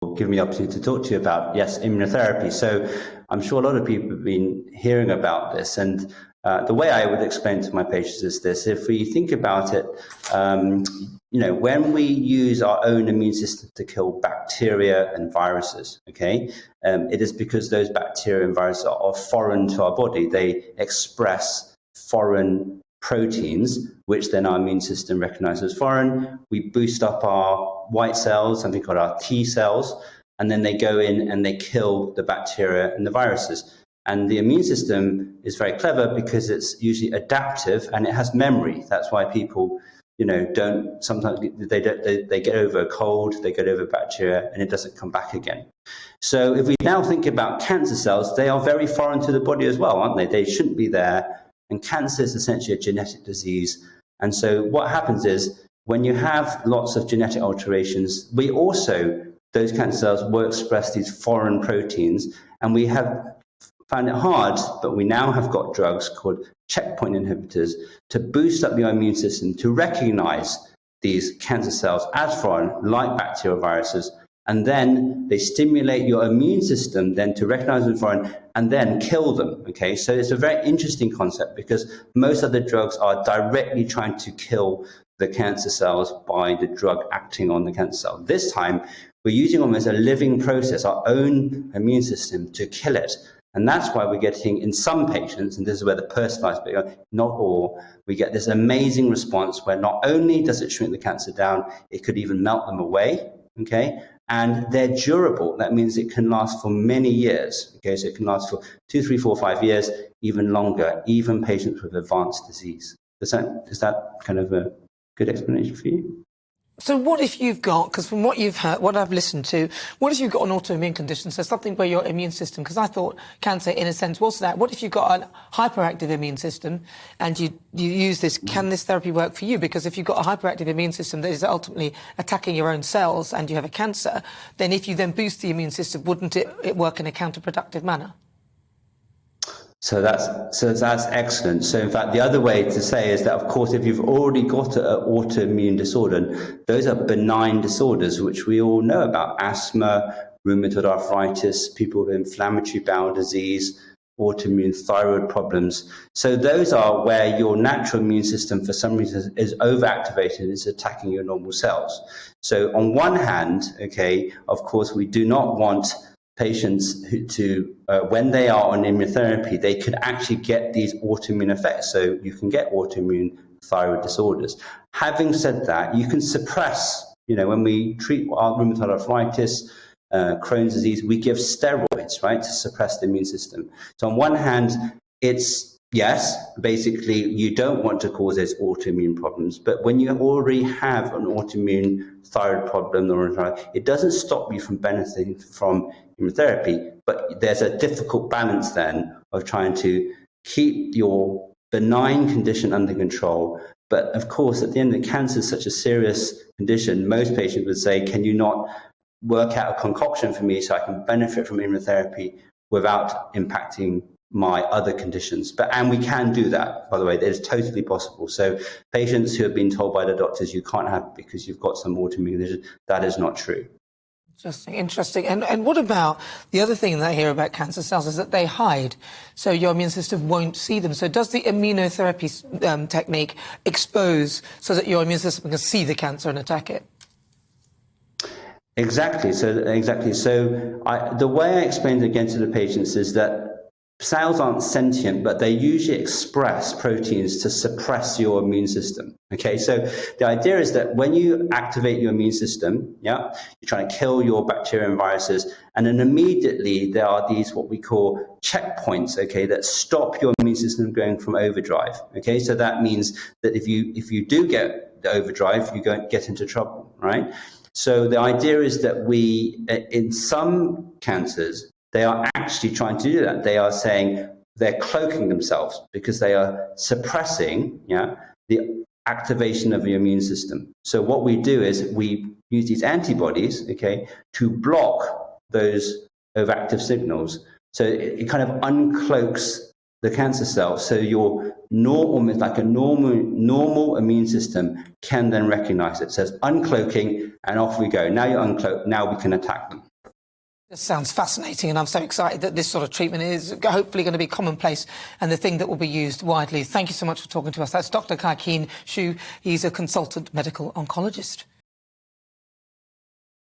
giving me the opportunity to talk to you about, yes, immunotherapy. So I'm sure a lot of people have been hearing about this, and the way I would explain to my patients is this: if we think about it, when we use our own immune system to kill bacteria and viruses, okay, it is because those bacteria and viruses are foreign to our body. They express foreign proteins, which then our immune system recognizes as foreign. We boost up our white cells, something called our T cells, and then they go in and they kill the bacteria and the viruses. And the immune system is very clever because it's usually adaptive and it has memory. That's why people, don't sometimes they get over a cold, they get over bacteria, and it doesn't come back again. So if we now think about cancer cells, they are very foreign to the body as well, aren't they? They shouldn't be there. And cancer is essentially a genetic disease. And so what happens is when you have lots of genetic alterations, those cancer cells will express these foreign proteins, and we have found it hard, but we now have got drugs called checkpoint inhibitors to boost up your immune system to recognize these cancer cells as foreign, like bacterial viruses, and then they stimulate your immune system then to recognize them foreign and then kill them. Okay, so it's a very interesting concept because most of the drugs are directly trying to kill the cancer cells by the drug acting on the cancer cell. This time, we're using almost a living process, our own immune system, to kill it. And that's why we're getting, in some patients, and this is where the personalized bit, not all, we get this amazing response where not only does it shrink the cancer down, it could even melt them away, okay? And they're durable. That means it can last for many years, okay? So it can last for 2, 3, 4, 5 years, even longer, even patients with advanced disease. Is that kind of a good explanation for you? So what if you've got, because from what you've heard, what I've listened to, what if you've got an autoimmune condition, so something where your immune system, because I thought cancer in a sense was that, what if you've got a hyperactive immune system and you use this, can this therapy work for you? Because if you've got a hyperactive immune system that is ultimately attacking your own cells and you have a cancer, then if you then boost the immune system, wouldn't it work in a counterproductive manner? So that's excellent. So in fact, the other way to say is that, of course, if you've already got an autoimmune disorder, those are benign disorders, which we all know about: asthma, rheumatoid arthritis, people with inflammatory bowel disease, autoimmune thyroid problems. So those are where your natural immune system, for some reason, is overactivated and is attacking your normal cells. So on one hand, okay, of course, we do not want patients when they are on immunotherapy, they could actually get these autoimmune effects. So you can get autoimmune thyroid disorders. Having said that, you can suppress, when we treat our rheumatoid arthritis, Crohn's disease, we give steroids, right, to suppress the immune system. So on one hand, it's, yes, basically you don't want to cause those autoimmune problems, but when you already have an autoimmune thyroid problem, it doesn't stop you from benefiting from immunotherapy, but there's a difficult balance then of trying to keep your benign condition under control. But of course, at the end, the cancer is such a serious condition, most patients would say, can you not work out a concoction for me so I can benefit from immunotherapy without impacting my other conditions? And we can do that, by the way. It is totally possible. So patients who have been told by the doctors you can't have it because you've got some autoimmune condition, that is not true. Interesting. And what about the other thing that I hear about cancer cells is that they hide, so your immune system won't see them. So does the immunotherapy technique expose so that your immune system can see the cancer and attack it? Exactly. So the way I explained it again to the patients is that cells aren't sentient, but they usually express proteins to suppress your immune system. Okay, so the idea is that when you activate your immune system, you're trying to kill your bacteria and viruses, and then immediately there are these what we call checkpoints, okay, that stop your immune system going from overdrive. Okay, so that means that if you do get the overdrive, you get into trouble, right? So the idea is that in some cancers, they are actually trying to do that. They are saying they're cloaking themselves because they are suppressing the activation of your immune system. So what we do is we use these antibodies, okay, to block those overactive signals. So it kind of uncloaks the cancer cell. So your normal, like a normal immune system can then recognize it. It says uncloaking, and off we go. Now you're uncloaked, now we can attack them. This sounds fascinating, and I'm so excited that this sort of treatment is hopefully going to be commonplace and the thing that will be used widely. Thank you so much for talking to us. That's Dr. Kai-Keen Shiu. He's a consultant medical oncologist.